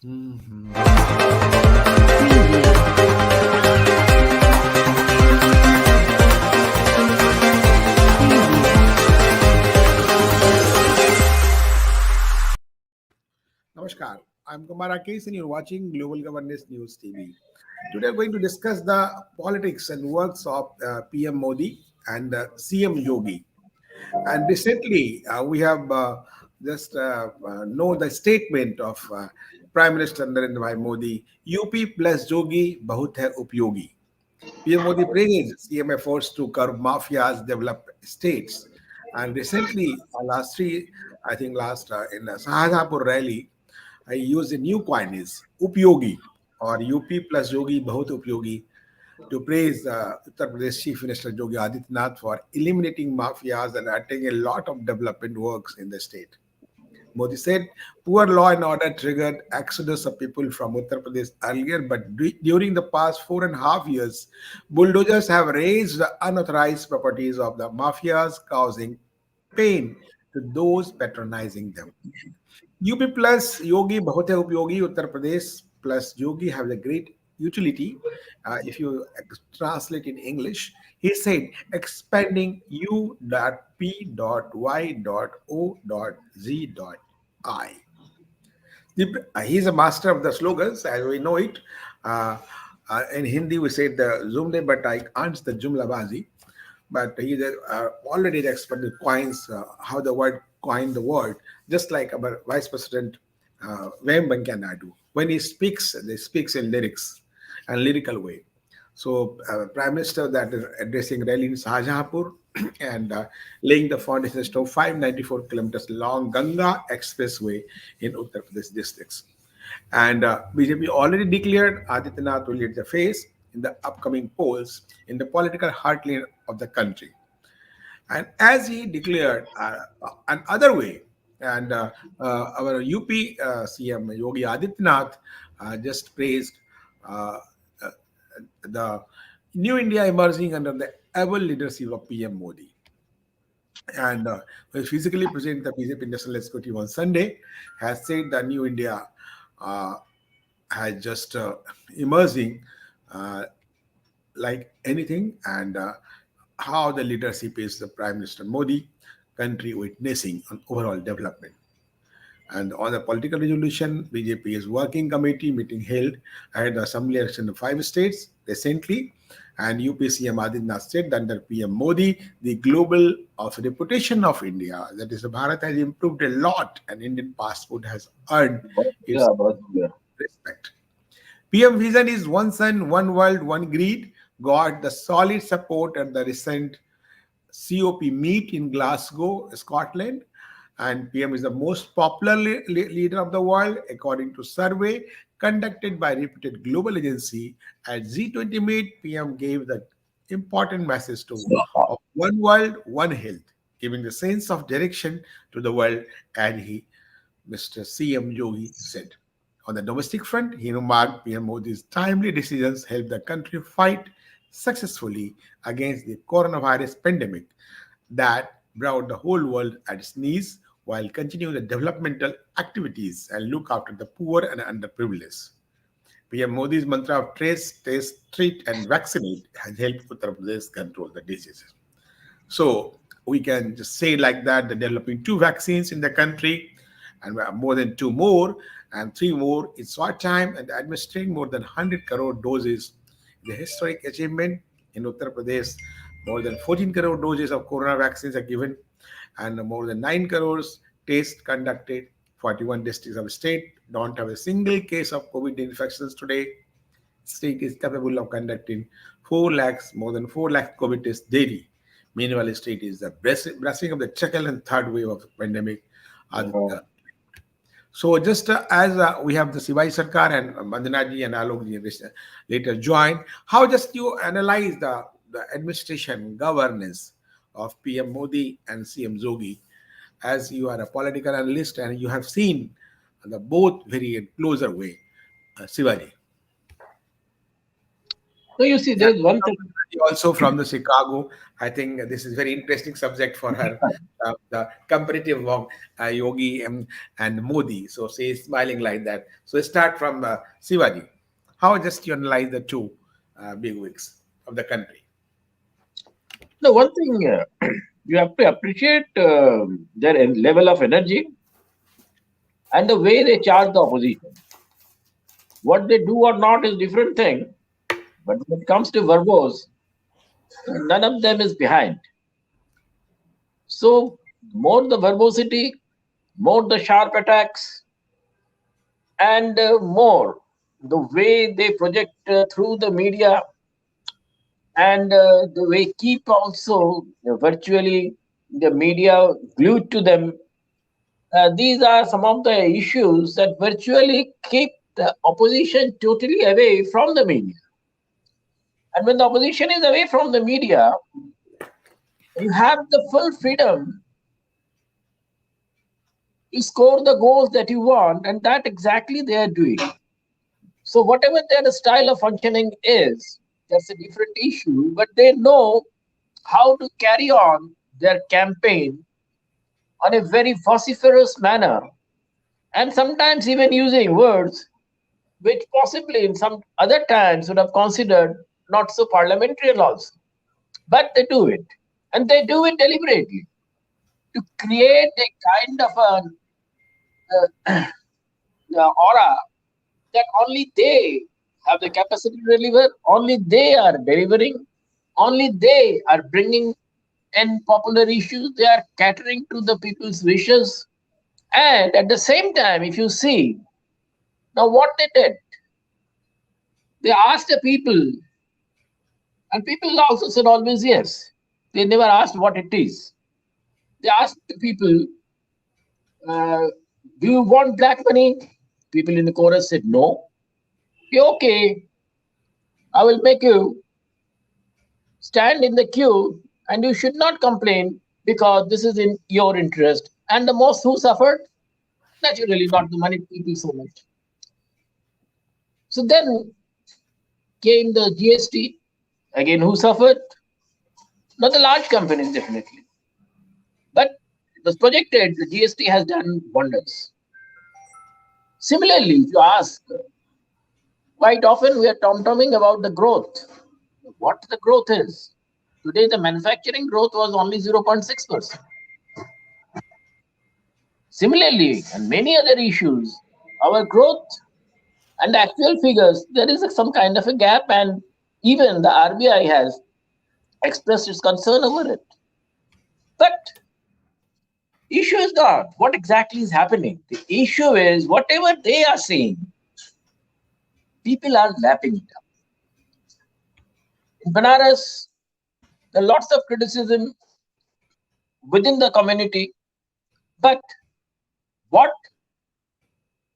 Mhm. Namaskar. I'm Kumar Akis and you're watching Global Governance News TV. Today we're going to discuss the politics and works of PM Modi and CM Yogi. And recently we have just know the statement of Prime Minister Narendra Bhai Modi, UP plus Yogi bahut hai upyogi. PM Modi praised CM efforts to curb mafias, develop states. And recently, I think last in the Shahjahanpur rally, I used a new coinage, Upyogi, or UP plus Yogi Bahut Upyogi, to praise Uttar Pradesh Chief Minister Yogi Adityanath for eliminating mafias and adding a lot of development works in the state. Modi said poor law and order triggered exodus of people from Uttar Pradesh earlier, but during the past 4.5 years, bulldozers have razed the unauthorized properties of the mafias, causing pain to those patronizing them. UP plus Yogi, Bahute Upyogi, Uttar Pradesh plus Yogi have a great utility. If you translate in English, he said expanding U.P.Y.O.Z.I. He's a master of the slogans, as we know it. Uh, in Hindi, we say the Zumde, but I can't the Jumlabazi. But he already expert in coins, how the word coined the word, just like our Vice President Vem Venkaiah Naidu. When he speaks, he speaks in lyrics and lyrical way. So, Prime Minister that is addressing rally in Shahjahanpur and laying the foundation of 594 kilometers long Ganga Expressway in Uttar Pradesh districts. And BJP already declared Adityanath will lead the face in the upcoming polls in the political heartland of the country. And as he declared another way, and our UP CM Yogi Adityanath just praised uh, uh, the new India emerging under the able leadership of PM Modi. And was physically present the BJP National Executive on Sunday, has said the new India uh, has just emerging uh, like anything, and how the leadership is the Prime Minister Modi, country witnessing an overall development. And on the political resolution, BJP's working committee meeting held ahead the assembly election in 5 states recently. And UPCM Adityanath said that under PM Modi, the global of reputation of India, that is, Bharat has improved a lot, and Indian passport has earned its Yeah, but yeah. respect. PM vision is one sun, one world, one greed. Got the solid support at the recent COP meet in Glasgow, Scotland. And PM is the most popular leader of the world, according to survey conducted by reputed global agency. At G20 meet, PM gave the important message to of one world, one health, giving the sense of direction to the world, and he Mr. CM Yogi said. On the domestic front, he remarked PM Modi's timely decisions helped the country fight successfully against the coronavirus pandemic that brought the whole world at its knees while continuing the developmental activities and look after the poor and underprivileged. PM Modi's mantra of trace, test, treat, and vaccinate has helped Uttar Pradesh control the diseases. So we can just say like that, they're developing two vaccines in the country, and we have more than two more, and three more in short time, and administering more than 100 crore doses. The historic achievement in Uttar Pradesh, more than 14 crore doses of corona vaccines are given, and more than 9 crores tests conducted. 41 districts of state don't have a single case of COVID infections today. State is capable of conducting 4 lakhs, more than 4 lakh COVID tests daily. Meanwhile, state is the brushing of the second and third wave of the pandemic. Are Uh, the- So just as we have the Sivai Sarkar and Mandanaji and Alokji later joined, how just you analyze the administration governance of PM Modi and CM Zogi, as you are a political analyst and you have seen the both very closer way, Sivaji. So you see, Yeah, there is one thing. also from the Chicago. I think this is very interesting subject for her. The comparative of Yogi and Modi. So she's smiling like that. So start from Shivaji. How just you analyze the two bigwigs of the country? The one thing you have to appreciate their level of energy and the way they charge the opposition. What they do or not is different thing, but when it comes to verbose, none of them is behind. So more the verbosity, more the sharp attacks, and more the way they project through the media, and the way keep also virtually the media glued to them. These are some of the issues that virtually keep the opposition totally away from the media. And when the opposition is away from the media, you have the full freedom to score the goals that you want, and that exactly they are doing. So whatever their style of functioning is, that's a different issue, but they know how to carry on their campaign on a very vociferous manner, and sometimes even using words which possibly in some other times would have considered not so parliamentary also. But they do it, and they do it deliberately to create a kind of aura that only they have the capacity to deliver, only they are delivering, only they are bringing in popular issues, they are catering to the people's wishes. And at the same time, if you see, now what they did, they asked the people, and people also said always yes. They never asked what it is. They asked the people, uh, do you want black money? People in the chorus said no. Okay, I will make you stand in the queue, and you should not complain because this is in your interest. And the most who suffered, naturally not the money people so much. So then came the GST. Again, who suffered? Not the large companies, definitely. But it was projected the GST has done wonders. Similarly, if you ask, quite often we are tom-tomming about the growth. What the growth is? Today, the manufacturing growth was only 0.6%. Similarly, and many other issues, our growth and actual figures, there is some kind of a gap, and even the RBI has expressed its concern over it. But issue is not what exactly is happening. The issue is whatever they are saying, people are lapping it up. In Banaras, there are lots of criticism within the community, but what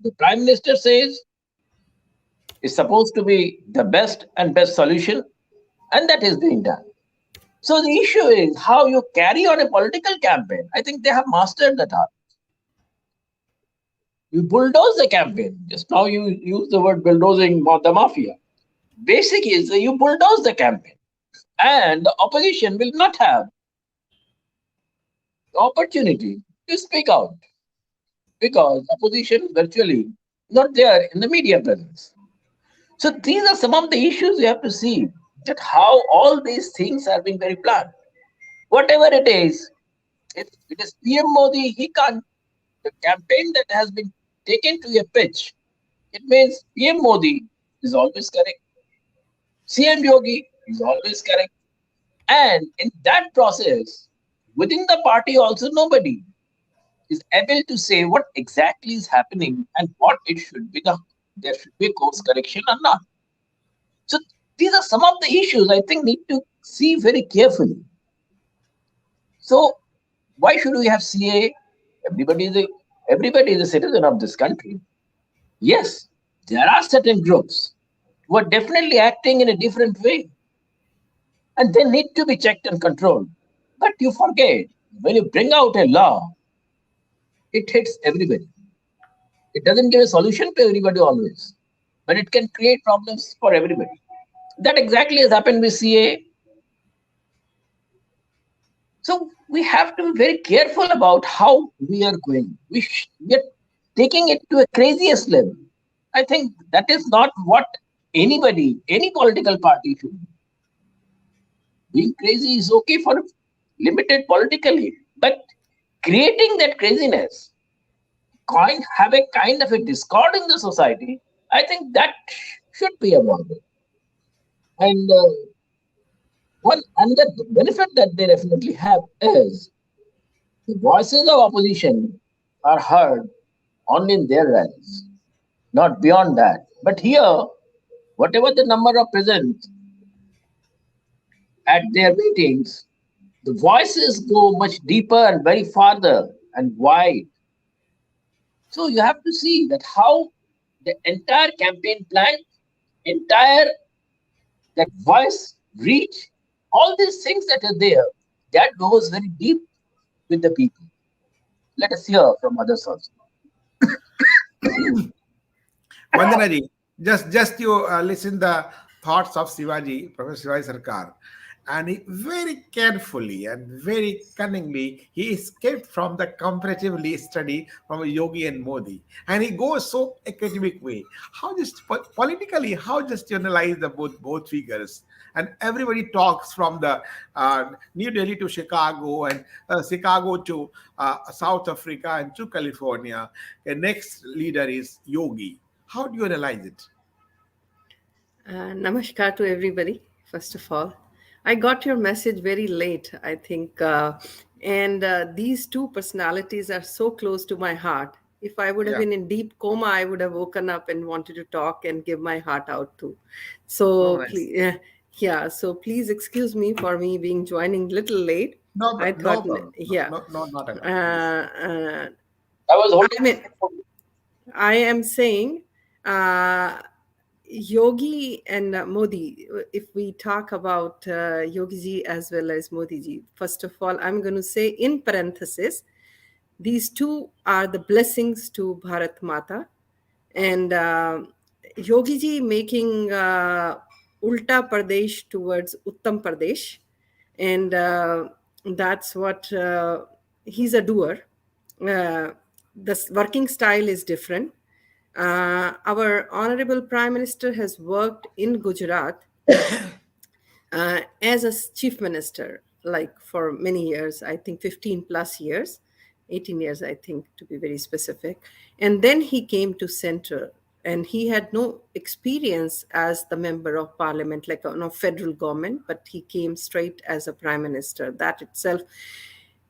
the Prime Minister says is supposed to be the best and best solution, and that is being done. So the issue is how you carry on a political campaign. I think they have mastered that art. You bulldoze the campaign. Just now you use the word bulldozing the mafia. Basic is that you bulldoze the campaign, and the opposition will not have the opportunity to speak out because opposition virtually not there in the media presence. So these are some of the issues you have to see that how all these things are being very planned. Whatever it is, if it is PM Modi, he can't. The campaign that has been taken to a pitch, it means PM Modi is always correct. CM Yogi is always correct. And in that process, within the party also nobody is able to say what exactly is happening and what it should be there should be course correction or not. So these are some of the issues I think need to see very carefully. So why should we have CA? Everybody is a everybody is a citizen of this country. Yes, there are certain groups who are definitely acting in a different way, and they need to be checked and controlled. But you forget when you bring out a law, it hits everybody. It doesn't give a solution to everybody always, but it can create problems for everybody. That exactly has happened with CA. So we have to be very careful about how we are going. We are taking it to a craziest level. I think that is not what anybody, any political party should do. Being crazy is okay for limited politically, but creating that craziness, have a kind of a discord in the society, I think that should be avoided. And one another benefit that they definitely have is the voices of opposition are heard only in their rallies, not beyond that. But here, whatever the number of present at their meetings, the voices go much deeper and very farther and wide. So you have to see that how the entire campaign plan, entire that voice, reach, all these things that are there, that goes very deep with the people. Let us hear from others also. Vandanaji, just you listen the thoughts of Shivaji, Professor Shivaji Sarkar, and he very carefully and very cunningly he escaped from the comparatively study from Yogi and Modi, and he goes so academic way. How just politically, how just you analyze the both figures, and everybody talks from the New Delhi to Chicago and Chicago to South Africa and to California. The next leader is Yogi. How do you analyze it? Namaskar to everybody, first of all. I got your message very late, I think. And these two personalities are so close to my heart. If I would have Yeah, been in deep coma, I would have woken up and wanted to talk and give my heart out too. oh, So nice. please, yeah. So please excuse me for me being joining little late. No, I no thought, problem. No, yeah. no, no, not at Uh, all. Please. uh, I was holding I mean, I am saying uh, Yogi and Modi, if we talk about Yogi ji as well as Modi ji, first of all, I'm going to say in parenthesis, these two are the blessings to Bharat Mata. And Yogi ji making Ulta Pradesh towards Uttam Pradesh. And that's what he's a doer. The working style is different. Our honorable prime minister has worked in Gujarat as a chief minister, like for many years, I think 15 plus years, 18 years, I think, to be very specific. And then he came to center, and he had no experience as the member of parliament, like no federal government, but he came straight as a prime minister. That itself,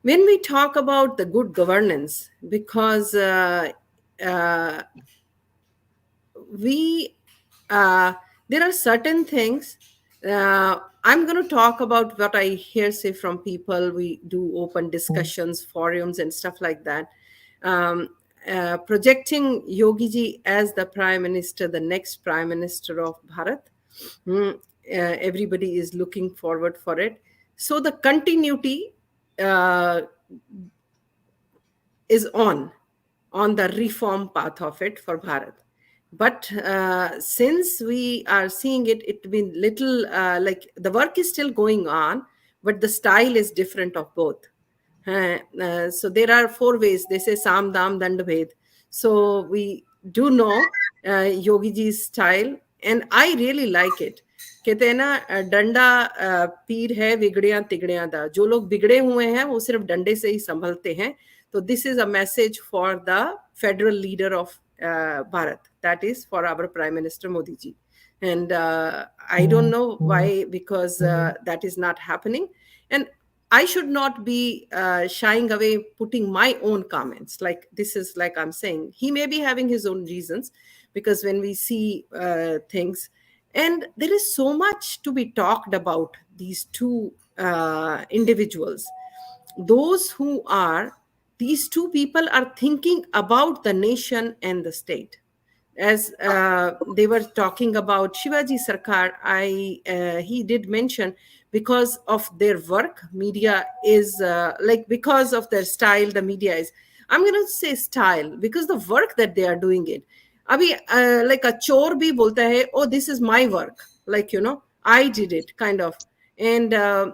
when we talk about the good governance, because uh, we there are certain things I'm going to talk about what I hear say from people. We do open discussions, forums and stuff like that. um, Projecting Yogi ji as the prime minister, the next prime minister of Bharat. Everybody is looking forward for it, so the continuity uh, is on the reform path of it for Bharat. But since we are seeing it, it been little like the work is still going on, but the style is different of both. So there are four ways. They say Sam Dam Dand Bhed. So we do know Yogi ji's style, and I really like it. कहते हैं ना डंडा पीर है बिगड़ियां तिगड़ियां दा, जो लोग बिगड़े हुए हैं वो सिर्फ डंडे से ही संभलते हैं. So this is a message for the federal leader of Bharat. That is for our Prime Minister Modi ji. And I don't know why, because that is not happening. And I should not be shying away putting my own comments. Like this is like I'm saying, he may be having his own reasons, because when we see things, and there is so much to be talked about these two individuals. Those who are, these two people are thinking about the nation and the state. As they were talking about Shivaji Sarkar, he did mention, because of their work, media is like, because of their style, the media is, I'm going to say style, because the work that they are doing it. Abhi, like a chor bhi bolta hai, oh, this is my work. Like, you know, I did it, kind of. And uh,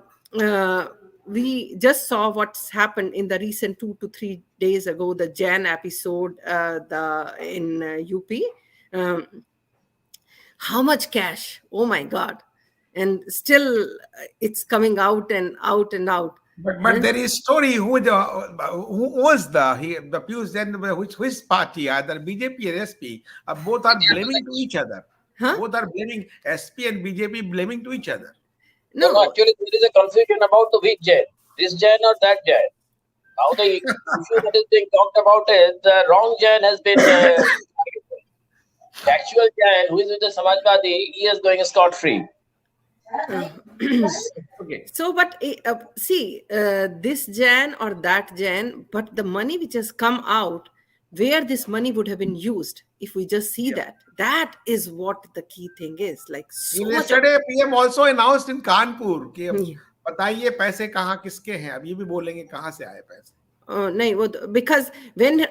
we just saw what's happened in the recent 2 to 3 days ago, the Jan episode, the in UP. Um, how much cash? Oh my God. And still it's coming out and out and out. But there is story who was the Pius Jain, which party, either BJP or SP, both are blaming to each other. Huh? Both are blaming SP and BJP, blaming to each other. No, no, No. actually, there is a confusion about the which Jain, this Jain or that Jain. Now the issue that is being talked about is the wrong Jain has been targeted. The actual Jain, who is with the Samajwadi, he is going scot free. Okay. So, but see, this Jan or that Jan, but the money which has come out, where this money would have been used, if we just see Yeah. that is what the key thing is. Like so much of. Yesterday, PM also announced in Kanpur कि Yeah. बताइए पैसे कहाँ किसके हैं, अब ये भी बोलेंगे कहाँ से आए पैसे. No, because when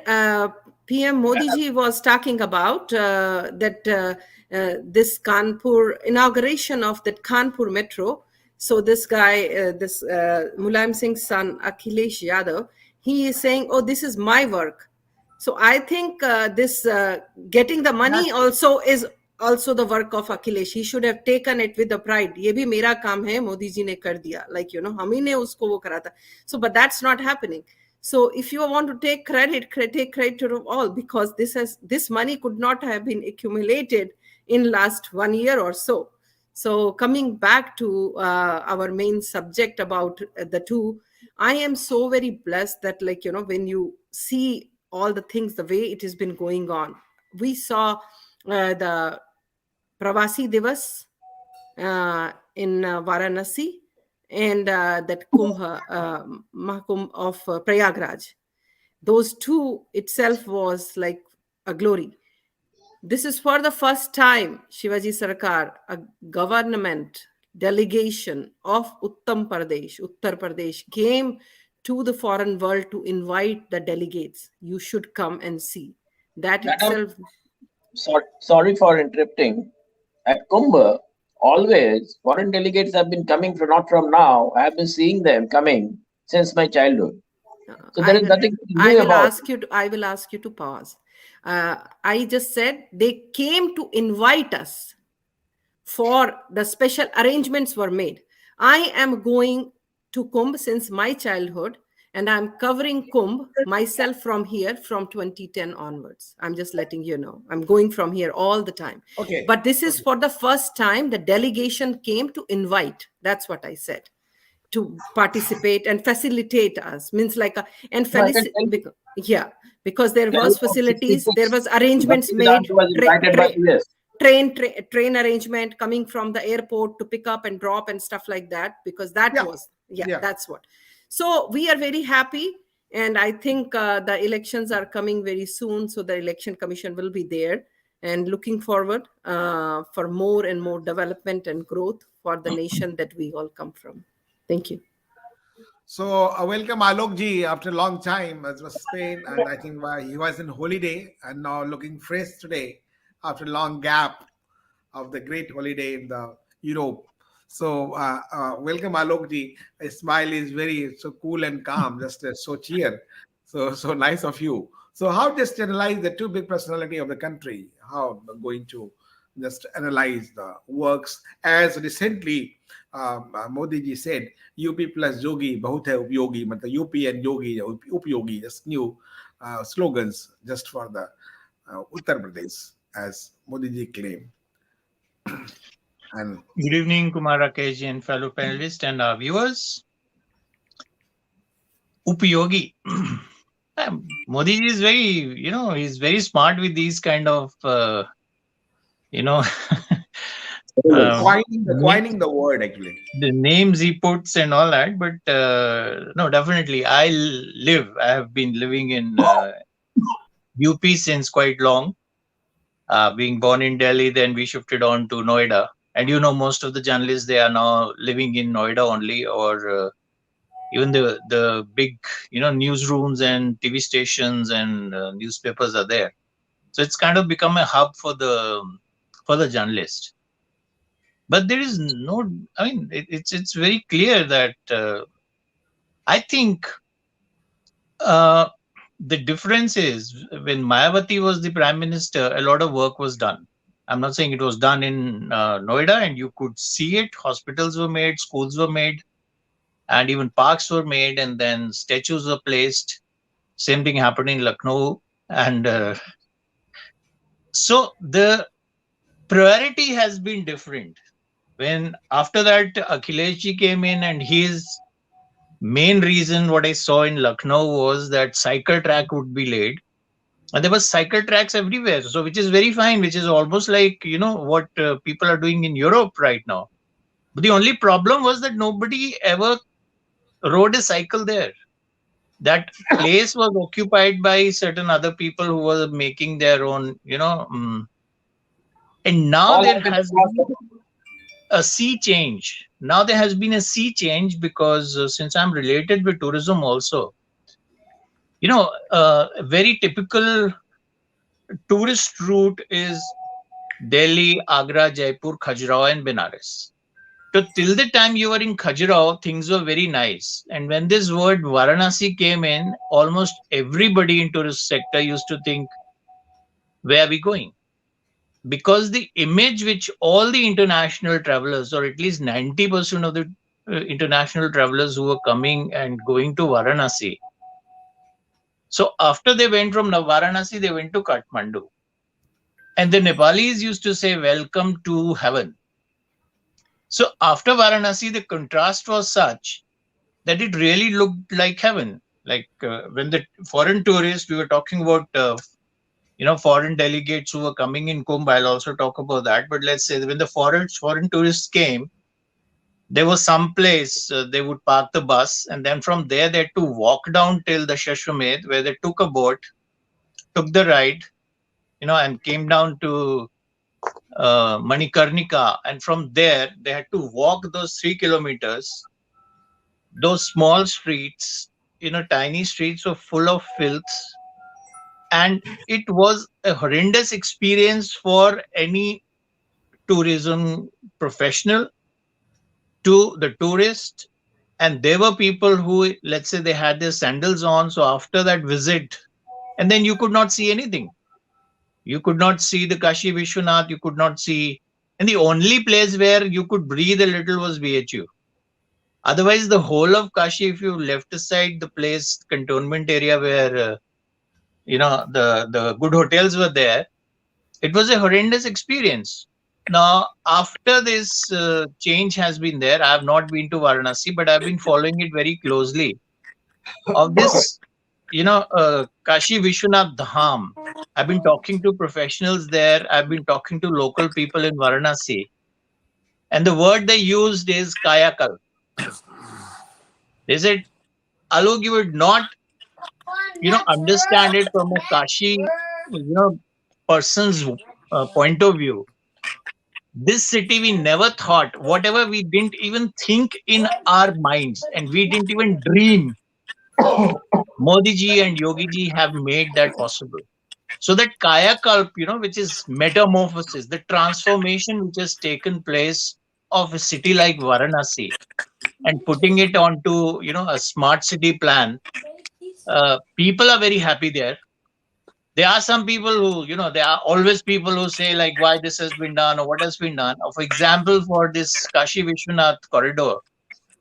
PM Modi ji was talking about that this Kanpur inauguration of that Kanpur metro, so this guy, this Mulayam Singh's son Akhilesh Yadav, he is saying, "Oh, this is my work." So I think this getting the money also is also the work of Akhilesh. He should have taken it with the pride. ये भी मेरा काम है, मोदी जी ने कर दिया. Like, हम ही ने उसको वो करा था. So, but that's not happening. So if you want to take credit to all, because this money could not have been accumulated in last 1 year or so. So coming back to our main subject about the two, I am so very blessed that when you see all the things, the way it has been going on, we saw the Pravasi Divas in Varanasi, and that Mahakumbh of Prayagraj. Those two itself was like a glory. This is for the first time, Shivaji Sarkar, a government delegation of Uttar Pradesh came to the foreign world to invite the delegates. You should come and see. That Madam, itself. sorry for interrupting. At Kumbh, always foreign delegates have been coming from not from now. I have been seeing them coming since my childhood. So there is nothing new about. I will ask you to pause. I just said they came to invite us, for the special arrangements were made. I am going to Kumbh since my childhood, and I'm covering Kumbh myself from here from 2010 onwards. I'm just letting you know. I'm going from here all the time. Okay. But this is for the first time the delegation came to invite. That's what I said. To participate and facilitate us means like because there was facilities, there was arrangements made, train arrangement coming from the airport to pick up and drop and stuff like that, because that was that's what. So we are very happy, and I think the elections are coming very soon, so the election commission will be there, and looking forward for more and more development and growth for the nation that we all come from. Thank you. So welcome Alok ji after a long time. It was Spain, and I think he was in holiday and now looking fresh today after a long gap of the great holiday in the Europe. So welcome Alok ji. A smile is very so cool and calm, just so cheer. So nice of you. So how just analyze the two big personality of the country? How going to just analyze the works as recently Modi ji said, UP plus Yogi, bahut hai upyogi, matlab UP and Yogi, upyogi, just new slogans just for the Uttar Pradesh, as Modi ji claimed. And good evening, Kumar Rakesh and fellow panelists and our viewers. Upyogi. Modi ji is very, he's very smart with these kind of, coining the word actually. The names he puts and all that, but no, definitely. I have been living in UP since quite long. Being born in Delhi, then we shifted on to Noida. And most of the journalists, they are now living in Noida only, or even the big, newsrooms and TV stations and newspapers are there. So it's kind of become a hub for the journalist. But there is no, I mean, it's very clear that I think uh, the difference is when Mayawati was the prime minister, a lot of work was done. I'm not saying it was done in Noida, and you could see it. Hospitals were made, schools were made, and even parks were made, and then statues were placed. Same thing happened in Lucknow. And so the priority has been different. When after that, Akhilesh came in, and his main reason what I saw in Lucknow was that cycle track would be laid, and there were cycle tracks everywhere. So which is very fine, which is almost like what people are doing in Europe right now. But the only problem was that nobody ever rode a cycle there. That place was occupied by certain other people who were making their own, and now All there have been has been a sea change. Now there has been a sea change because since I'm related with tourism also, a very typical tourist route is Delhi, Agra, Jaipur, Khajuraho, and Benares. So till the time you were in Khajuraho, things were very nice. And when this word Varanasi came in, almost everybody in tourist sector used to think, where are we going? Because the image which all the international travelers, or at least 90% of the international travelers who were coming and going to Varanasi. So after they went from Varanasi, they went to Kathmandu. And the Nepalis used to say, welcome to heaven. So after Varanasi, the contrast was such that it really looked like heaven. Like when the foreign tourists, we were talking about, foreign delegates who were coming in Kumbh. I'll also talk about that. But let's say when the foreign tourists came, there was some place they would park the bus, and then from there they had to walk down till the Shashwamedh, where they took a boat, took the ride, and came down to Manikarnika, and from there they had to walk those 3 kilometers. Those small streets, tiny streets were full of filth, and it was a horrendous experience for any tourism professional to the tourist. And there were people who, let's say, they had their sandals on, so after that visit, and then you could not see anything. You could not see the Kashi Vishwanath, you could not see, and the only place where you could breathe a little was BHU. Otherwise, the whole of Kashi, if you left aside the place, cantonment area where the good hotels were there, it was a horrendous experience. Now, after this change has been there, I have not been to Varanasi, but I've been following it very closely. Of this, Kashi Vishwanath Dham, I've been talking to professionals there. I've been talking to local people in Varanasi, and the word they used is Kayakal. They said, Alok, you would not, understand it from a Kashi, person's point of view. This city, we never thought, whatever we didn't even think in our minds, and we didn't even dream. Modi ji and Yogi ji have made that possible. So that Kaya Kalp, which is metamorphosis, the transformation which has taken place of a city like Varanasi, and putting it onto, a smart city plan, people are very happy there. There are some people who, there are always people who say like why this has been done or what has been done. For example, for this Kashi Vishwanath corridor,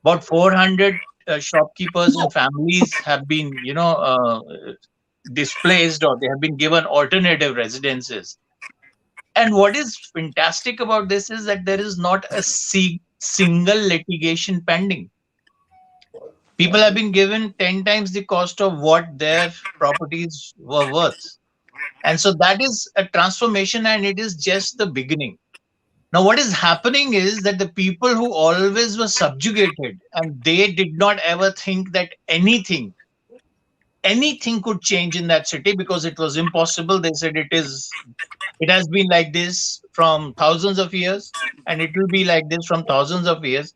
about 400 shopkeepers and families have been, displaced, or they have been given alternative residences. And what is fantastic about this is that there is not a single litigation pending. People have been given 10 times the cost of what their properties were worth. And so that is a transformation, and it is just the beginning. Now, what is happening is that the people who always were subjugated, and they did not ever think that anything could change in that city because it was impossible. They said it has been like this from thousands of years, and it will be like this from thousands of years.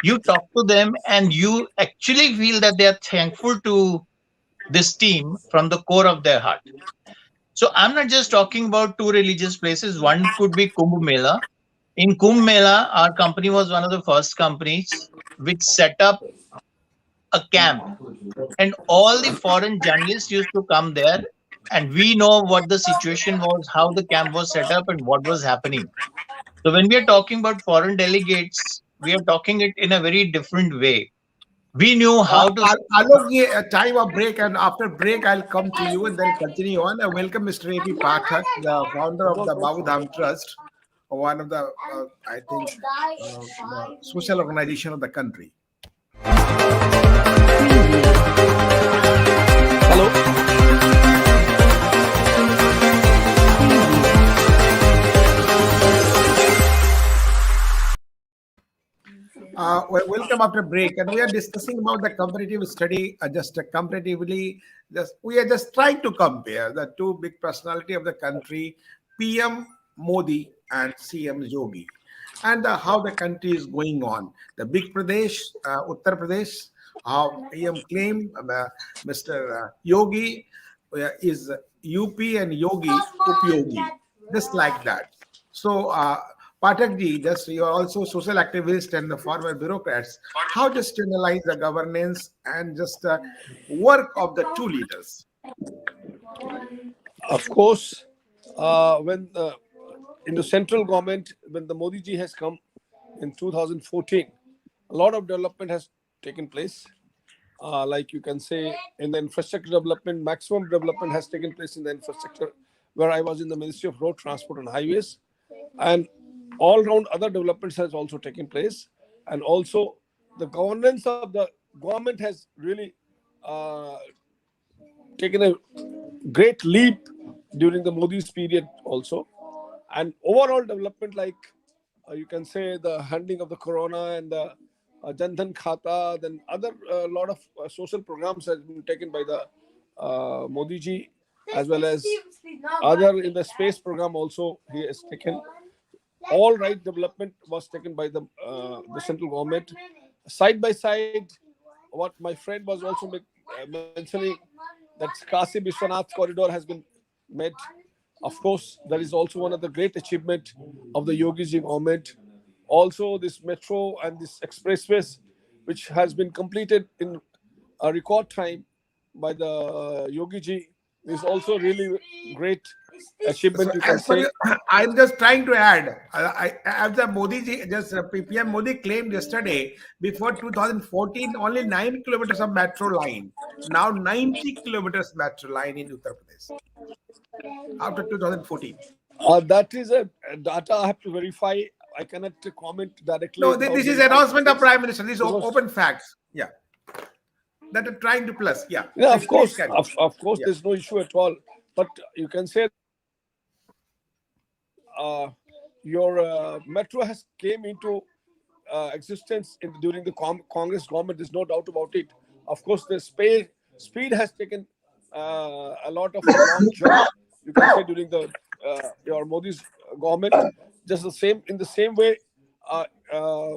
You talk to them and you actually feel that they are thankful to this team from the core of their heart. So I'm not just talking about two religious places. One could be Kumbh Mela, In Kumbh Mela, our company was one of the first companies which set up a camp, and all the foreign journalists used to come there, and we know what the situation was, how the camp was set up, and what was happening. So when we are talking about foreign delegates, we are talking it in a very different way. We knew how to. Alok, a time of break, and after break, I'll come to you and then continue on. Welcome, Mr. A.P. Pathak, the founder of the Babu Dham Trust, one of the, I think, the social organization of the country. Hello. Welcome after break, and we are discussing about the comparative study. Just comparatively, just we are just trying to compare the two big personality of the country, PM Modi and CM Yogi, and how the country is going on. The big Pradesh, Uttar Pradesh, how PM claim Mr. Yogi is UP and Yogi Upyogi, just like that. So, Pathak ji, just you are also social activist and the former bureaucrats. How just to analyze the governance and just work of the two leaders? Of course, when in the central government, when the Modi ji has come in 2014, a lot of development has taken place. Like you can say, in the infrastructure development, maximum development has taken place in the infrastructure, where I was in the Ministry of Road Transport and Highways, and all round other developments has also taken place, and also the governance of the government has really uh, taken a great leap during the Modi's period also. And overall development, like you can say the handling of the corona and the Jan Dhan Khata, then other lot of social programs has been taken by the Modi ji, as well as other in the space program also he has taken. All right development was taken by the central government. Side by side, what my friend was also mentioning, that Kasi Vishwanath corridor has been made. Of course, that is also one of the great achievement of the Yogi Ji government. Also, this metro and this expressways, which has been completed in a record time by the Yogi Ji, is also really great So achievement, you can as per say. you, I'm just trying to add, as the Modi ji, just PM Modi claimed yesterday, before 2014, only 9 kilometers of metro line. Now 90 kilometers metro line in Uttar Pradesh after 2014. That is a data I have to verify. I cannot comment directly No, without this is verifying the announcement of things, Prime Minister. These are because open facts. Yeah, that are trying to plus. Yeah, yeah, please, of please course, carry. of course, Yeah. there's no issue at all. But you can say your metro has came into existence during the Congress government. There's no doubt about it. Of course, the speed has taken a lot of long jump. You can say during the your Modi's government, just the same in the same way. Uh, uh,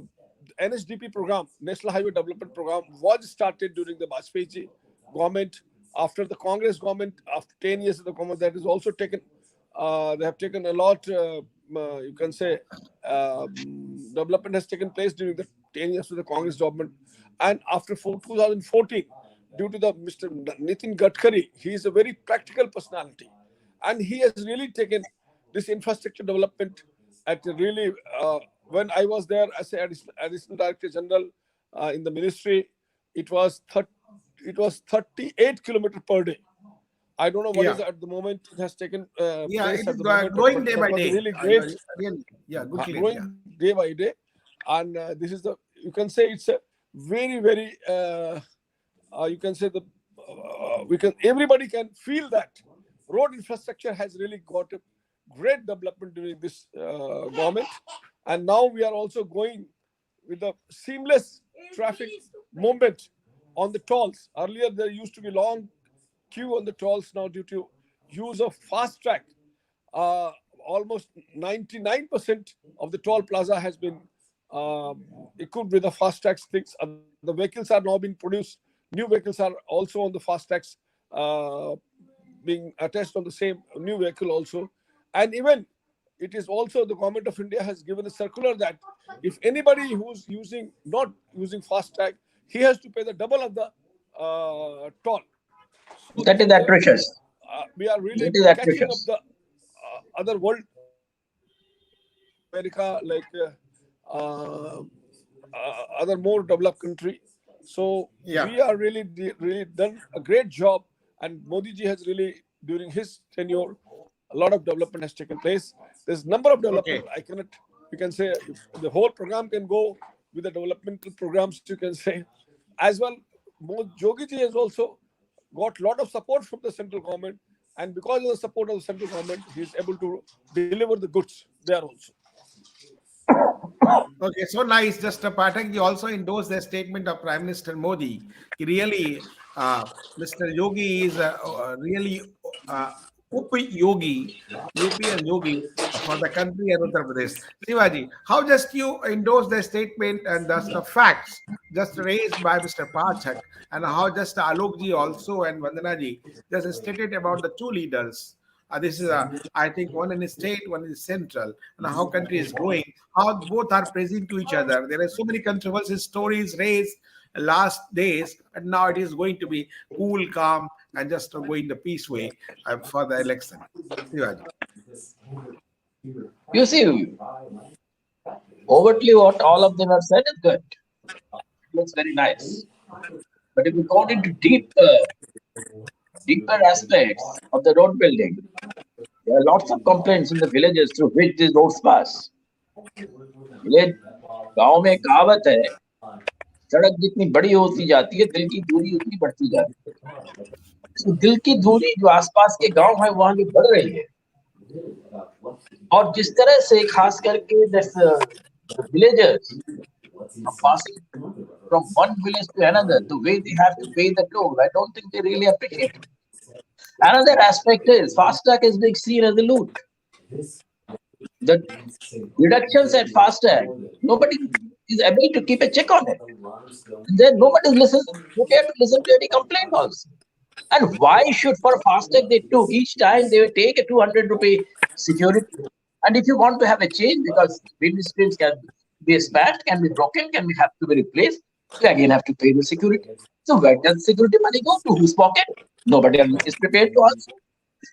NHDP program, National Highway Development Program, was started during the Vajpayee ji government. After the Congress government, after 10 years of the government, that is also taken. They have taken a lot. You can say development has taken place during the 10 years of the Congress government, and after 2014, due to the Mr. Nitin Gadkari, he is a very practical personality, and he has really taken this infrastructure development at a really. When I was there as a additional director general in the ministry, it was 38 kilometers per day. I don't know what Yeah, is at the moment. It has taken yeah, place it is at the moment, growing but day that by was a day. really great, Really, yeah, good claim. Yeah. growing day by day. And this is the, you can say it's a very very you can say the we can, everybody can feel that road infrastructure has really got a great development during this government, and now we are also going with the seamless traffic movement on the tolls. Earlier there used to be long queue on the tolls. Now due to use of fast track, uh, almost 99% of the toll plaza has been equipped with the fast track things. The vehicles are now being produced. New vehicles are also on the fast tracks, uh, being attached on the same new vehicle also. And even it is also the government of India has given a circular that if anybody who's not using FASTag, he has to pay the double of the toll. So That this is is atrocious. we are That really is catching up atrocious. the other world, America, like other more developed country. So Yeah. we are really done a great job, and Modi ji has really during his tenure, a lot of development has taken place. There's number of Okay. development. I cannot. You can say if the whole program can go with the developmental programs. You can say as well. Yogi ji has also got a lot of support from the central government, and because of the support of the central government, he is able to deliver the goods there also. Okay, so nice. Just Pathak, you also endorsed the statement of Prime Minister Modi. He really, Mr. Yogi is really Up Yogi, UP and Yogi for the country and Uttar Pradesh. Shivaji, how just you endorse the statement and that's the facts just raised by Mr. Pathak, and how just Alokji also and Vandanaji just stated about the two leaders. This is I think one in the state, one is central, and how country is growing, how both are praising to each other. There are so many controversial stories raised last days, and now it is going to be cool, calm, and just going the peace way for the election. Shivaji. You see, overtly what all of them have said is good. Looks very nice. But if we go into deeper aspects of the road building, there are lots of complaints in the villages through which these roads pass. Village गांव में कहावत है, सड़क जितनी बड़ी होती जाती है दिल की दूरी उतनी बढ़ती जाती है. तो दिल की दूरी जो आसपास के गांव है वहां जो बढ़ रही है, और जिस तरह से खास करके villagers are passing from one village to another, the way they have to pay the toll, I don't think they really appreciate it. Another aspect is FASTag is being seen as a loot. The deductions at FASTag, nobody is able to keep a check on it. Then nobody is prepared to listen to any complaint also. And why should for FASTag they took each time they will take a 200 rupee security? And if you want to have a change, because windscreens can be smashed, can be broken, have to be replaced, you again have to pay the security. So where does security money go to? Whose pocket? Nobody is prepared to answer.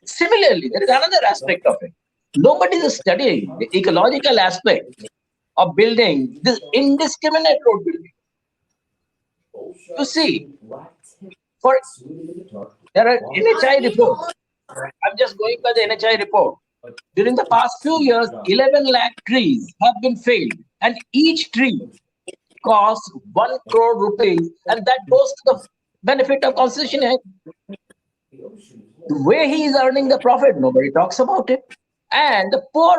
Similarly, there is another aspect of it. Nobody is studying the ecological aspect of building this indiscriminate road building. You see, for there are NHI reports. I'm just going by the NHI report. During the past few years, 11 lakh trees have been felled, and each tree costs 1 crore rupees, and that goes to the benefit of concessionaire. The way he is earning the profit, nobody talks about it. And the poor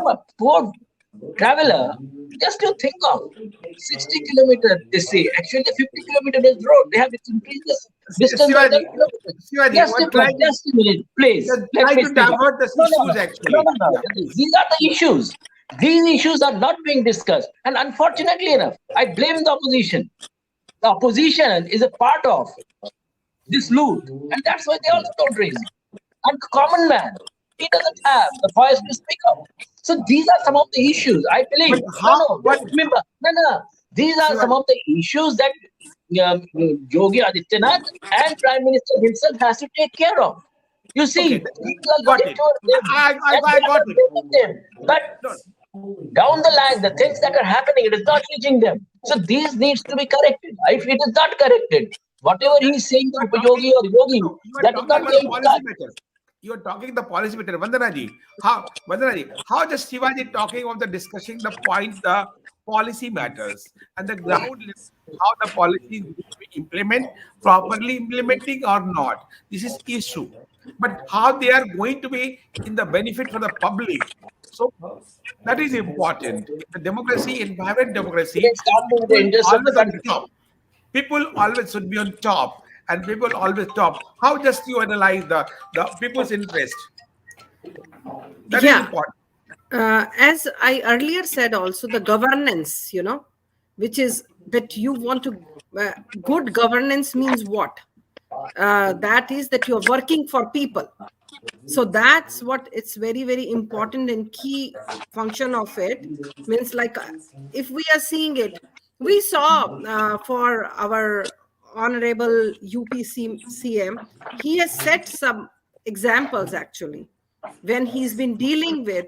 traveler, just to think of 60 kilometers, they say, actually 50 kilometers is road. They have increased the distance by 10 kilometers. Shivaji, Just a minute, please. Let try me to speak. divert the issues actually. No. Yeah, please. These are the issues. These issues are not being discussed. And unfortunately enough, I blame the opposition. The opposition is a part of this loot. And that's why they also don't raise it. And the common man, he doesn't have the voice to speak up. So these are some of the issues, I believe. But how? Remember, these are some of the issues that Yogi Adityanath and Prime Minister himself has to take care of. You see, Okay, people are got looking it. towards them. I got it. But down the line, the things that are happening, it is not reaching them. So these needs to be corrected. If it is not corrected, whatever he is saying to Yogi or Yogi, No, you are that is talking not about going to policy cut. matter. You are talking the policy matter. Vandanaji, how just Shivaji talking of the discussing the point, the policy matters and the ground level, how the policy is going to be properly implementing or not. This is issue. But how they are going to be in the benefit for the public. So that is important. In the democracy, in vibrant democracy, It's done in the people interest of the always on country. top. People always should be on top, and people always top. How just you analyze the people's interest? That is Yeah. important. As I earlier said, also the governance, which is that you want to, good governance means what? That is that you're working for people. So that's what it's very, very important and key function of it. Means like if we are seeing it, we saw for our honorable UPCM, he has set some examples actually when he's been dealing with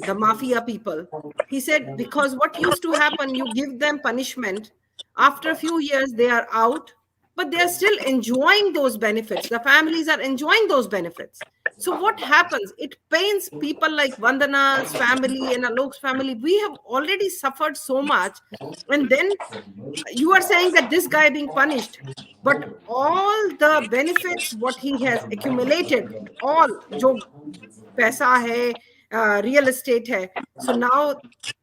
the mafia people. He said, because what used to happen, you give them punishment, after a few years they are out, but they are still enjoying those benefits. The families are enjoying those benefits. So what happens? It pains people like Vandana's family and Alok's family. We have already suffered so much, and then you are saying that this guy being punished, but all the benefits what he has accumulated, all jo paisa hai, real estate hai. So now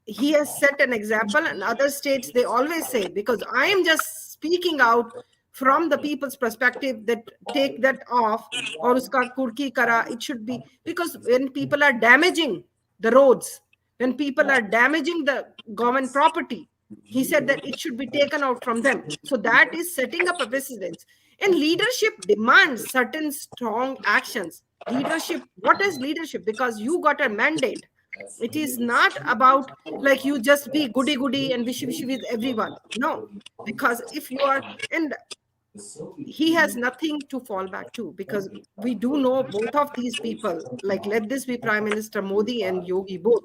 he has set an example, and other states they always say, because I am just speaking out from the people's perspective, that take that off or uska kurki kara. It should be, because when people are damaging the roads, when people are damaging the government property, he said that it should be taken out from them. So that is setting up a precedence. And leadership demands certain strong actions. Leadership, what is leadership? Because you got a mandate. It is not about like you just be goody goody and wishy wishy with everyone. No, because if you are, and he has nothing to fall back to, because we do know both of these people, like let this be Prime Minister Modi and Yogi both,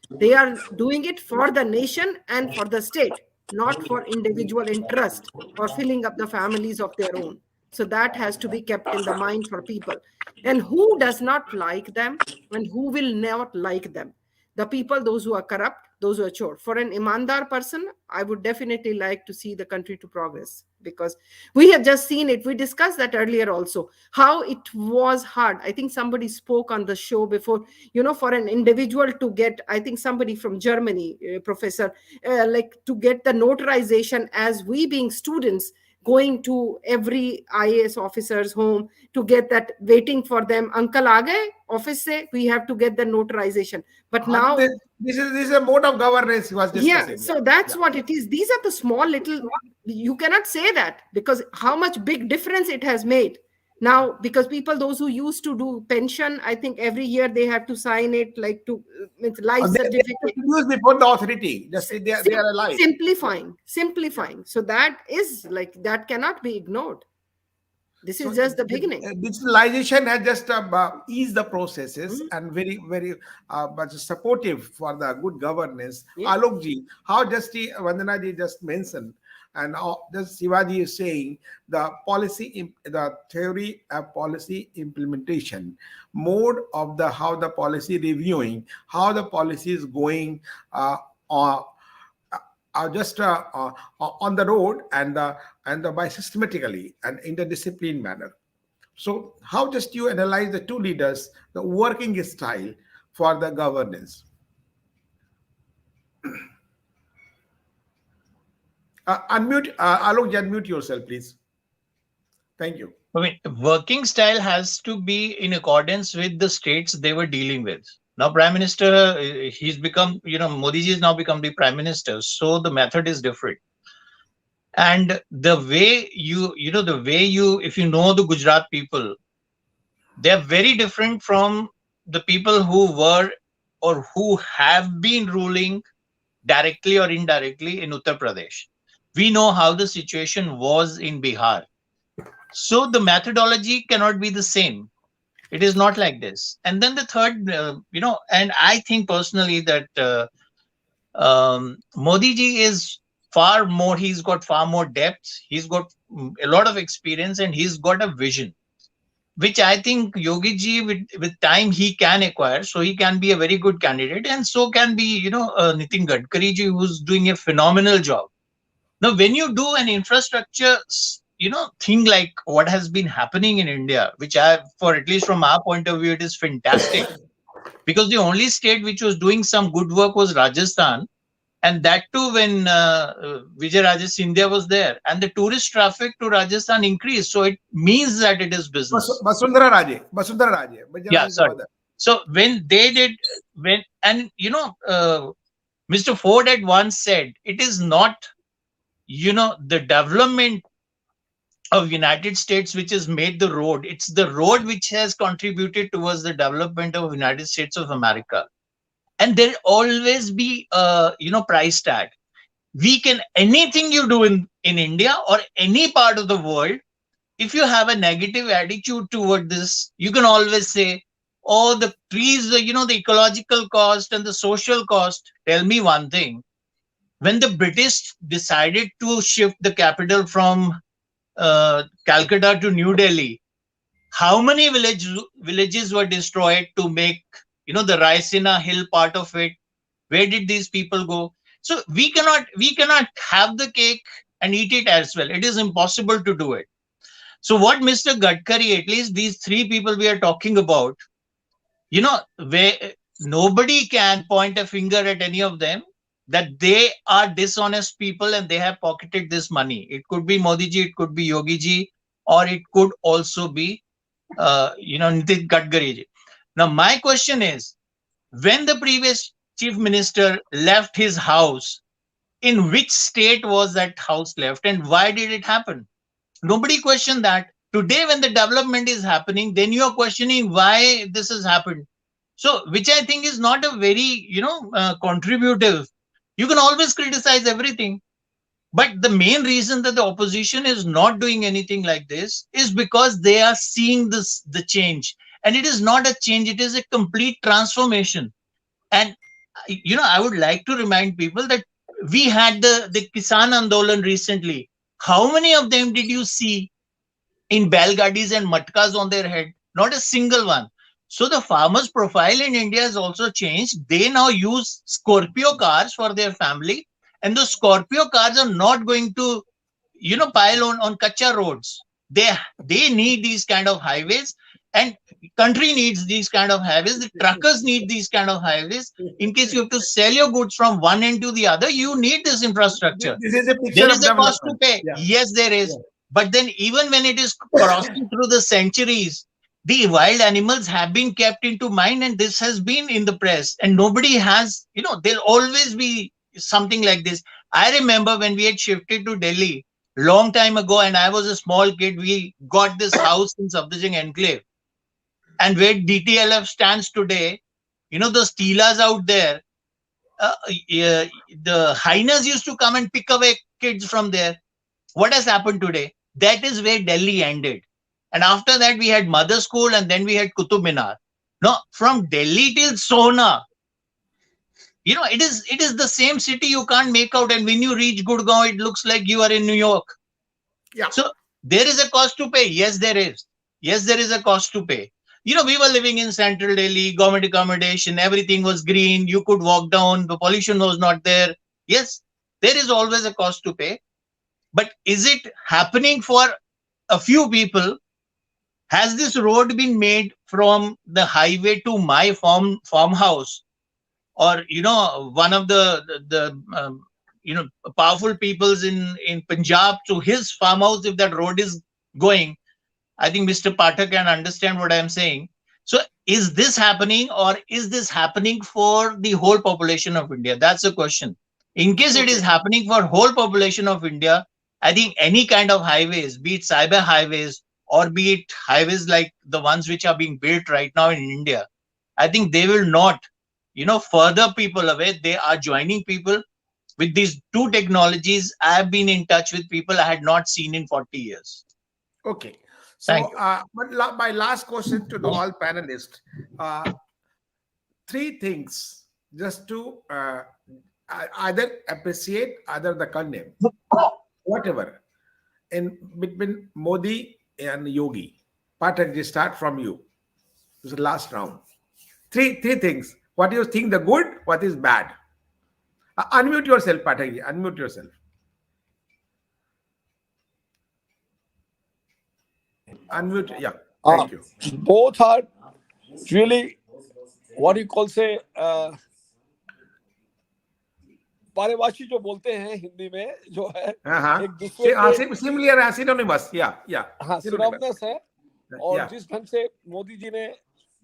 they are doing it for the nation and for the state, not for individual interest or filling up the families of their own. So that has to be kept in the mind for people. And who does not like them and who will not like them? The people, those who are corrupt, those who are chore. For an imandar person, I would definitely like to see the country to progress, because we have just seen it. We discussed that earlier also, how it was hard. I think somebody spoke on the show before, for an individual to get, I think somebody from Germany, professor, like to get the notarization, as we being students, going to every IAS officer's home to get that, waiting for them. Uncle aa gaye office se, we have to get the notarization. But now this is a mode of governance he was discussing. yeah, so that's what it is. These are the small little, you cannot say that, because how much big difference it has made now. Because people, those who used to do pension, I think every year they have to sign it, like to with life They have to certificate. produce before the authority. Just say they are alive. Simplifying. So that is like, that cannot be ignored. This is just the beginning. Digitalization has just eased the processes and very, very much supportive for the good governance. Yeah. Alok ji, how just Vandana ji just mentioned, and just Shivaji is saying the the theory of policy implementation, mode of the how the policy reviewing, how the policy is going are just on the road and by systematically and interdisciplinary manner. So how just you analyze the two leaders, the working style for the governance? Alok, unmute yourself, please. Thank you. I mean, working style has to be in accordance with the states they were dealing with. Now, Prime Minister, he's become, Modi ji has now become the Prime Minister. So the method is different. And the way if you know the Gujarat people, they're very different from the people who were or who have been ruling directly or indirectly in Uttar Pradesh. We know how the situation was in Bihar. So the methodology cannot be the same. It is not like this. And then the third, and I think personally that Modi ji is far more, he's got far more depth. He's got a lot of experience and he's got a vision, which I think Yogi ji with time he can acquire. So he can be a very good candidate, and so can be, Nitin Gadkari ji, who's doing a phenomenal job. Now, when you do an infrastructure, thing like what has been happening in India, which for at least from our point of view, it is fantastic. Because the only state which was doing some good work was Rajasthan. And that too when Vijay Raja Scindia was there. And the tourist traffic to Rajasthan increased. So it means that it is business. Basundhara Raje. Yeah, sorry. So when they did, Mr. Ford had once said, it is not, the development of United States which has made the road. It's the road which has contributed towards the development of United States of America. And there'll always be a price tag. We can, anything you do in India or any part of the world, if you have a negative attitude toward this, you can always say, oh, the trees, the ecological cost and the social cost. Tell me one thing. When the British decided to shift the capital from Calcutta to New Delhi, how many villages were destroyed to make, the Raisina Hill part of it? Where did these people go? So we cannot have the cake and eat it as well. It is impossible to do it. So what Mr. Gadkari, at least these three people we are talking about, where nobody can point a finger at any of them that they are dishonest people and they have pocketed this money. It could be Modi ji, it could be Yogi ji, or it could also be, Nitin Gadkari ji. Now, my question is, when the previous chief minister left his house, in which state was that house left and why did it happen? Nobody questioned that. Today, when the development is happening, then you are questioning why this has happened. So, which I think is not a very, contributive. You can always criticize everything. But the main reason that the opposition is not doing anything like this is because they are seeing the change. And it is not a change, it is a complete transformation. And, I would like to remind people that we had the Kisan Andolan recently. How many of them did you see in Belgadis and matkas on their head? Not a single one. So the farmers' profile in India has also changed. They now use Scorpio cars for their family, and the Scorpio cars are not going to, pile on kacha roads. They need these kind of highways, and country needs these kind of highways. The truckers need these kind of highways. In case you have to sell your goods from one end to the other, you need this infrastructure. This is a picture There of is a cost to development. pay. Yeah. Yes, there is. Yeah. But then even when it is crossing through the centuries, the wild animals have been kept into mind, and this has been in the press, and nobody has, there'll always be something like this. I remember when we had shifted to Delhi long time ago, and I was a small kid, we got this house in Safdarjung Enclave. And where DTLF stands today, those teelas out there, the hyenas used to come and pick away kids from there. What has happened today? That is where Delhi ended. And after that, we had Mother School, and then we had Qutub Minar. No, from Delhi till Sona, it is the same city. You can't make out. And when you reach Gurgaon, it looks like you are in New York. Yeah. So there is a cost to pay. Yes, there is. Yes, there is a cost to pay. We were living in central Delhi, government accommodation, everything was green. You could walk down, the pollution was not there. Yes, there is always a cost to pay. But is it happening for a few people? Has this road been made from the highway to my farmhouse, or one of the powerful peoples in Punjab to his farmhouse? If that road is going, I think Mr. Pathak can understand what I am saying. So is this happening, or is this happening for the whole population of India? That's the question. In case it is happening for whole population of India, I think any kind of highways, be it cyber highways or be it highways like the ones which are being built right now in India, I think they will not, further people away. They are joining people with these two technologies. I have been in touch with people I had not seen in 40 years. Okay. Thank So, you. my last question to the all panelists: three things just to either appreciate, either the condemn, whatever, in between Modi and Yogi. Pathak, just start from you. This is the last round. Three things. What do you think the good? What is bad? Unmute yourself, Pathak. Unmute yourself. Unmute. Yeah. Thank you. Both are really what you call say पारिभाषी जो बोलते हैं हिंदी में जो है एक दूसरे के similar synonymous हाँ सिनोनिमस है और Yeah. जिस ढंग से मोदी जी ने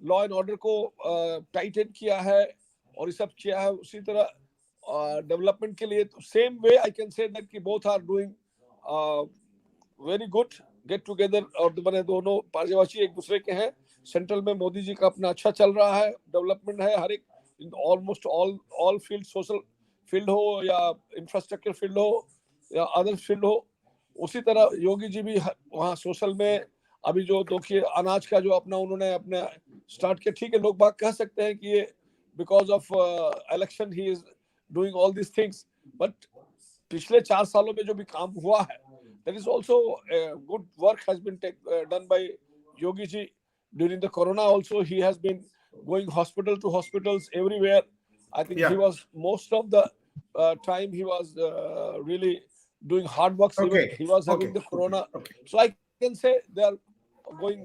लॉ एंड ऑर्डर को टाइटन किया है और ये सब किया है उसी तरह डेवलपमेंट के लिए same way I can say that कि both are doing very good get together, और मैंने दोनों पारजेवासी एक दूसरे के हैं। सेंट्रल में मोदी जी का अपना अच्छा चल रहा है, डेवलपमेंट है हर एक almost all field, social field हो या इंफ्रास्ट्रक्चर फील्ड हो या अदर फील्ड हो। उसी तरह योगी जी भी वहाँ सोशल में अभी जो देखिए अनाज का जो अपना उन्होंने अपने स्टार्ट किया, ठीक है लोग बात कह सकते हैं कि ये because of election he is doing all this things, but पिछले 4 सालों में जो भी काम हुआ है, there is also good work has been done by Yogi ji during the corona. Also he has been going hospital to hospitals everywhere. I think he was most of the time he was really doing hard work. Even he was having the corona. So I can say they are going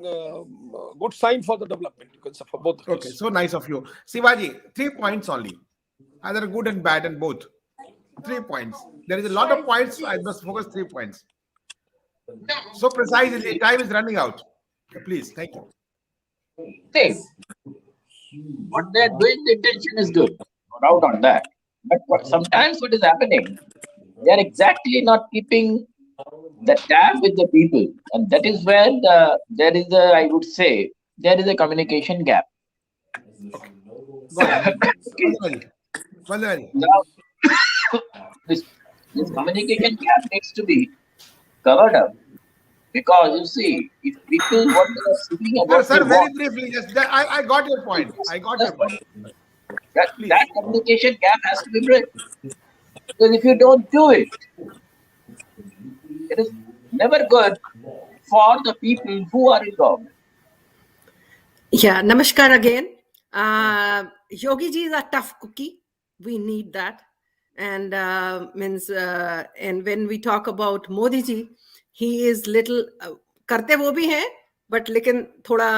good sign for the development, you can say, for both. Okay, so nice of you. Shivaji, 3 points only. Either good and bad and both. 3 points. There is a lot of points. I must focus 3 points. So precisely, time is running out. Please, thank you. See, what they are doing, the intention is good, no doubt on that. But sometimes what is happening, they are exactly not keeping the tab with the people, and that is where there is a, I would say, there is a communication gap. Now, this, this communication gap needs to be covered up, because you see, if people what they are seeking about Sir, they very want, briefly, yes, I got your point. I got your point. that communication gap has to be bridged. Because if you don't do it, it is never good for the people who are in government. Yeah, namaskar again. Yogi ji is a tough cookie. We need that. And and when we talk about Modi ji, he is little करते वो भी हैं, but लेकिन थोड़ा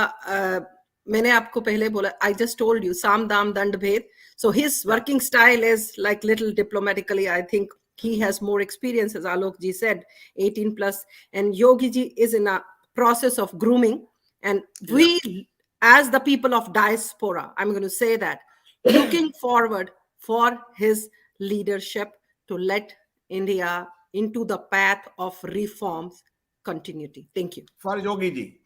मैंने आपको पहले बोला, I just told you, साम दाम दंड भेद. So his working style is like little diplomatically. I think he has more experience, as Alok ji said, 18 plus. And Yogi ji is in a process of grooming. And we, as the people of diaspora, I'm going to say that, looking forward for his leadership to let India into the path of reforms continuity. Thank you. For Yogi ji.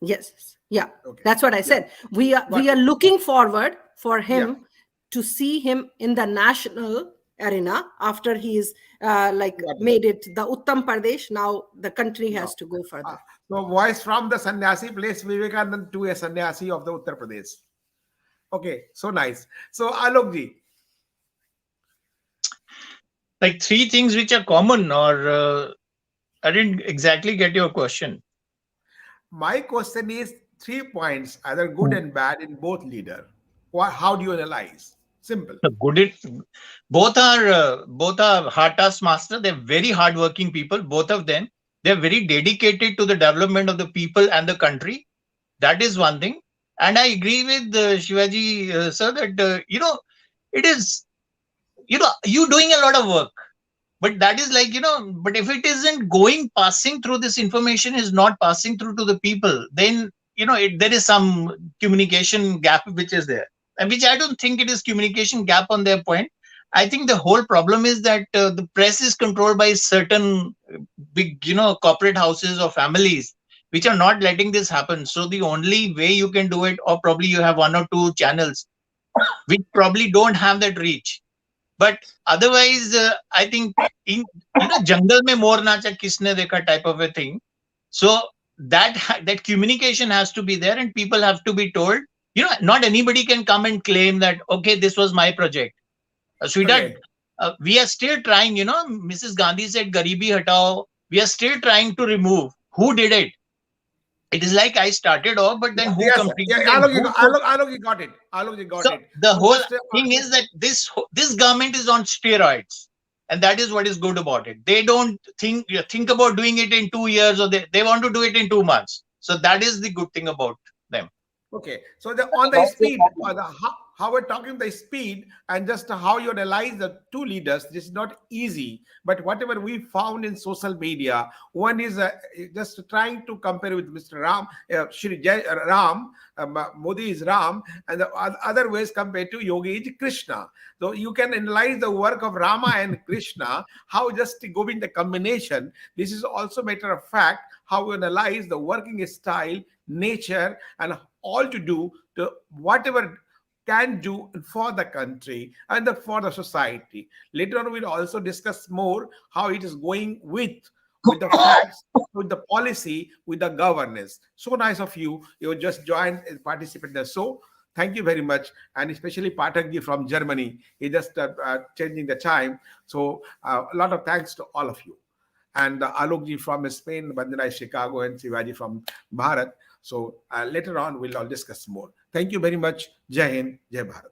Yes. Yeah. Okay. That's what I said. We are looking forward for him to see him in the national arena after he's made it the Uttam Pradesh. Now the country has to go further. So voice from the sannyasi place Vivekanand to a sannyasi of the Uttar Pradesh. Okay, so nice. So Alok ji. Like 3 things which are common, or I didn't exactly get your question. My question is 3 points, either good and bad in both leader. How do you analyze? Simple. Both are hard task master. They're very hardworking people. Both of them. They're very dedicated to the development of the people and the country. That is one thing. And I agree with Shivaji sir that it is you doing a lot of work. But that is like, but if it isn't passing through, this information is not passing through to the people, then, there is some communication gap which is there. And which I don't think it is communication gap on their point. I think the whole problem is that the press is controlled by certain big, corporate houses or families, which are not letting this happen. So the only way you can do it, or probably you have 1 or 2 channels, which probably don't have that reach. But otherwise, I think in jungle mein mor nacha kisne dekha type of a thing. So that communication has to be there, and people have to be told. Not anybody can come and claim that, okay, this was my project. Sweetheart, we are still trying. Mrs. Gandhi said, "Garibi hatao." We are still trying to remove. Who did it? It is like I started off, but then who completed it? Alok, you got it. Alok, you got it. The whole thing is that this government is on steroids, and that is what is good about it. They don't think about doing it in 2 years, or they want to do it in 2 months. So that is the good thing about them. Okay. So on the speed, how we're talking the speed and just how you analyze the two leaders. This is not easy, but whatever we found in social media, one is just trying to compare with Mr. Ram, Shri Ram, Modi is Ram, and the other ways compared to Yogi is Krishna. So you can analyze the work of Rama and Krishna, how just go in the combination. This is also matter of fact how we analyze the working style, nature, and all to do to whatever can do for the country and for the society. Later on, we'll also discuss more how it is going with the facts, with the policy, with the governance. So nice of you. You just joined and participate in the show. Thank you very much, and especially Patakji from Germany. He just changing the time. So a lot of thanks to all of you. And Alokji from Spain, Bandana Chicago, and Shivaji from Bharat. So later on, we'll all discuss more. Thank you very much. Jai Hind, Jai Bharat.